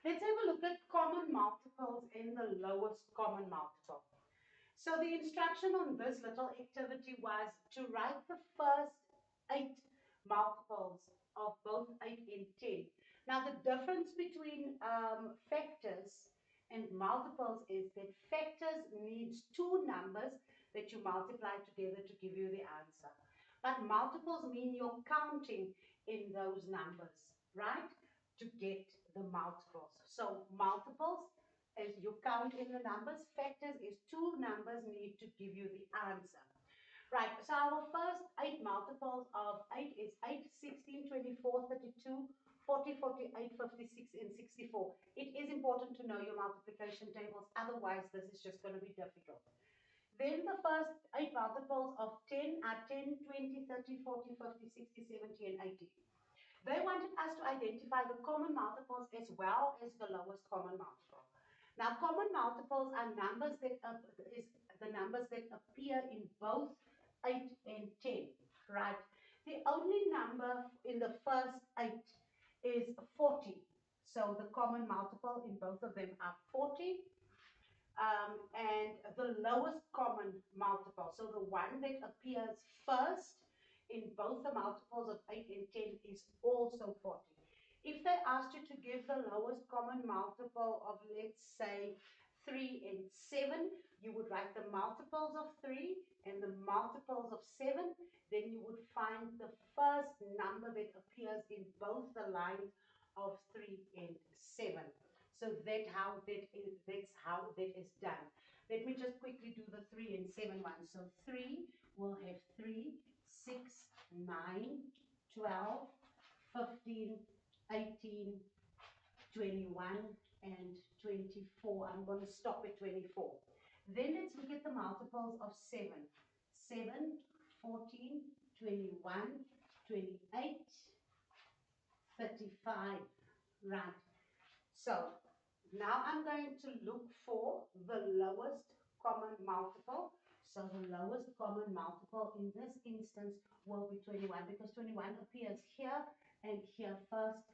Let's have a look at common multiples in the lowest common multiple. So the instruction on this little activity was to write the first 8 multiples of both 8 and 10. Now the difference between factors and multiples is that factors needs two numbers that you multiply together to give you the answer. But multiples mean you're counting in those numbers, right? To get the multiples. So multiples is you count in the numbers. Factors is two numbers need to give you the answer. Right, so our first 8 multiples of 8 is 8, 16, 24, 32, 40, 48, 56, and 64. It is important to know your multiplication tables, otherwise this is just going to be difficult. Then the first 8 multiples of 10 are 10, 20, 30, 40, 50, 60, 70, and 80. They wanted us to identify the common multiples as well as the lowest common multiple. Now, common multiples are numbers that is the numbers that appear in both 8 and 10, right? The only number in the first 8 is 40. So the common multiple in both of them are 40. And the lowest common multiple, so the one that appears first in both the multiples of 8 and 10 is also 40. If they asked you to give the lowest common multiple of, let's say, 3 and 7, you would write the multiples of 3 and the multiples of 7. Then you would find the first number that appears in both the lines of 3 and 7. So that's how that is done. Let me just quickly do the 3 and 7 one. So 3 will have 3, 6, 9, 12, 15, 18, 21, and 24. I'm going to stop at 24. Then let's look at the multiples of 7. 7, 14, 21, 28, 35. Right. So now I'm going to look for the lowest common multiple. So the lowest common multiple in this instance will be 21 because 21 appears here and here first.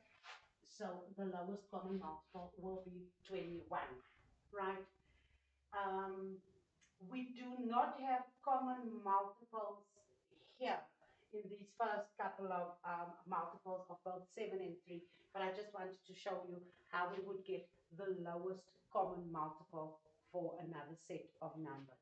So the lowest common multiple will be 21, right? We do not have common multiples here in these first couple of multiples of both 7 and 3, but I just wanted to show you how we would get the lowest common multiple for another set of numbers.